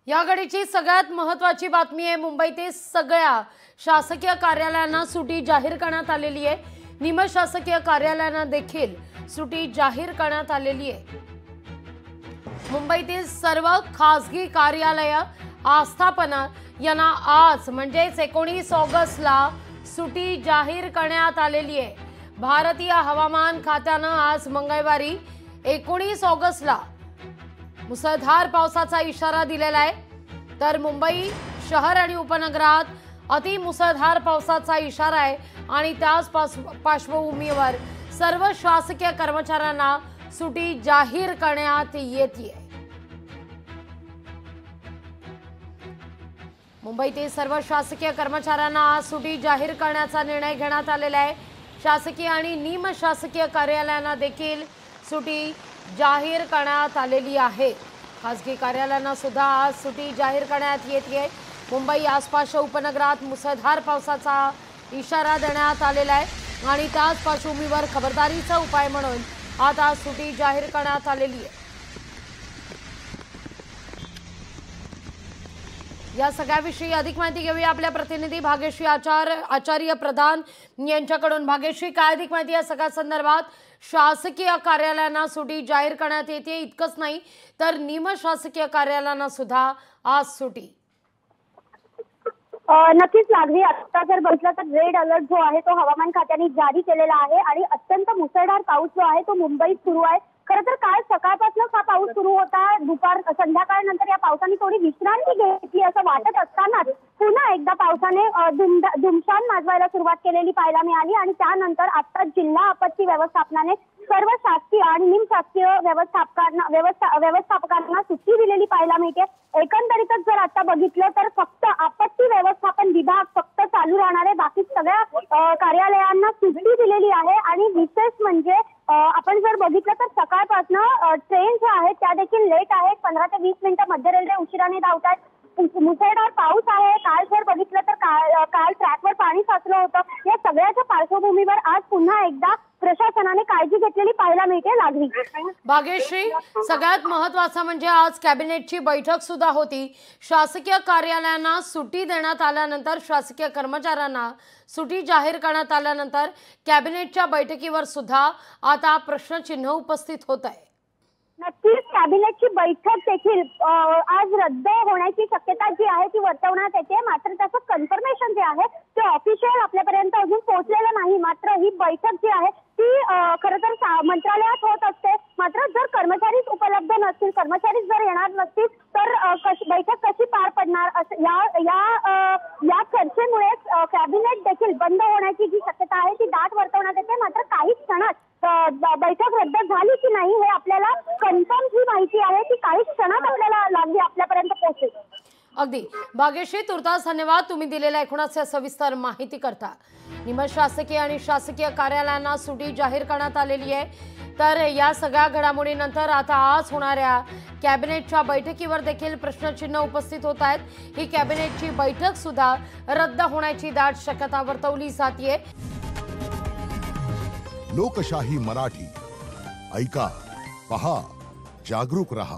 या घडीची सगळ्यात महत्त्वाची बातमी आहे। मुंबईतील सगळ्या शासकीय कार्यालयांना सुट्टी जाहीर करण्यात आलेली आहे। निमशासकीय कार्यालयांना देखील सुट्टी जाहीर करण्यात आलेली आहे। मुंबईतील सर्व खासगी कार्यालय आस्थापना यांना आज म्हणजे 19 ऑगस्टला सुट्टी जाहीर करण्यात आलेली आहे। भारतीय हवामान खात्याने आज मंगळवारी 19 ऑगस्टला मुसळधार पावसाचा इशारा दिलेला आहे। तर मुंबई शहर आणि उपनगरात अति मुसळधार पावसाचा इशारा आहे आणि त्याच पार्श्वभूमीवर सर्व शासकीय कर्मचाऱ्यांना सुट्टी जाहीर करण्यात येते। मुंबईतील सर्व शासकीय कर्मचाऱ्यांना आज सुट्टी जाहीर करण्याचा निर्णय घेण्यात आलेला आहे। शासकीय आणि निमशासकीय कार्यालयांना देखील सुट्टी जाहीर करण्यात आलेली आहे। खासगी कार्यालयांना सुद्धा आज सुट्टी जाहीर करण्यात येते। मुंबई आसपासच्या उपनगरात मुसळधार पावसाचा इशारा देण्यात आलेला आहे आणि त्याच पार्श्वभूमीवर खबरदारीचा उपाय म्हणून आता सुट्टी जाहीर करण्यात आलेली आहे। या सगळ्याविषयी अधिक माहिती घेऊया आपल्या प्रतिनिधी भाग्यश्री आचार्य प्रधान यांच्याकडून। भाग्यश्री, काय अधिक माहिती या सगळ्या संदर्भात? शासकीय कार्यालयांना सुट्टी जाहीर करण्यात येते, इतकंच नाही तर निमशासकीय कार्यालयांना सुद्धा आज सुट्टी। नक्कीच लागली। आता जर बघितलं तर रेड अलर्ट जो आहे तो हवामान खात्याने जारी केलेला आहे आणि अत्यंत मुसळधार पाऊस जो आहे तो मुंबईत सुरू आहे। खरं तर काल सकाळपासून हा पाऊस सुरू होता। संध्याकाळनंतर या पावसाने थोडी विश्रांती घेतली असं वाटत असतानाच पुन्हा एकदा पावसाने धुमशान माजवायला सुरुवात केलेली पाहायला मिळाली आणि त्यानंतर आता जिल्हा आपत्ती व्यवस्थापनाने सर्व शासकीय आणि निमशासकीय व्यवस्थापकांना सुट्टी दिलेली पाहायला मिळते। एकंदरीतच जर आता बघितलं तर फक्त आपत्ती व्यवस्थापन विभाग फक्त चालू राहणार आहे, बाकी सगळ्या कार्यालयांना सुट्टी दिलेली आहे। आणि विशेष म्हणजे आपण जर बघितलं तर सकाळपासून ट्रेन ज्या आहेत त्या देखील लेट आहेत। 15 ते 20 मिनिटं मध्य रेल्वे उशिराने धावतात। मुसळधार पाऊस आहे। काल जर बघितलं तर काल ट्रॅकवर पाणी साचलं होतं। या सगळ्याच्या पार्श्वभूमीवर आज पुन्हा एकदा प्रशासनाने काळजी घेतलेली पाहायला मिळते। लागली भाग्यश्री, सगळ्यात महत्त्वाचं म्हणजे आज कॅबिनेटची बैठक सुद्धा होती। शासकीय कार्यालयांना सुट्टी देण्यात आल्यानंतर, शासकीय कर्मचाऱ्यांना सुट्टी जाहीर करण्यात आल्यानंतर कॅबिनेटच्या बैठकीवर सुद्धा आता प्रश्नचिन्ह उपस्थित होत आहे। नक्कीच कॅबिनेटची बैठक देखील आज रद्द होण्याची शक्यता जी आहे ती वर्तवण्यात येते। मात्र त्याचं कन्फर्मेशन जे आहे ते ऑफिशियल आपल्यापर्यंत अजून पोहोचलेलं नाही। मात्र ही बैठक जी आहे ती खरं तर मंत्रालयात होत असते। मात्र जर कर्मचारीच उपलब्ध नसतील, कर्मचारीच जर येणार नसतील तर बैठक कशी पार पडणार या चर्चेमुळेच कॅबिनेट देखील बंद होण्याची जी शक्यता आहे ती दाट वर्तवण्यात येते। मात्र काही क्षणात बैठक रद्द झाली की नाही हे आपल्याला कन्फर्म जी माहिती आहे ती काही क्षणात आपल्याला लागली आपल्यापर्यंत पोहोचेल। अगदी भाग्यश्री, तुर्तास धन्यवाद तुम्ही दिलेल्या एकूणच सविस्तर माहिती करता। निमशासकीय आणि शासकीय कार्यालयांना सुट्टी जाहीर करण्यात आलेली आहे। तर या सगळ्या घडामोडीनंतर आता आज होणाऱ्या कॅबिनेटच्या बैठकीवर देखील प्रश्नचिन्ह उपस्थित होत आहेत। ही कॅबिनेटची बैठक सुद्धा रद्द होण्याची दाट शक्यता वर्तवली जाते। लोकशाही मराठी ऐका, पहा, जागरूक रहा।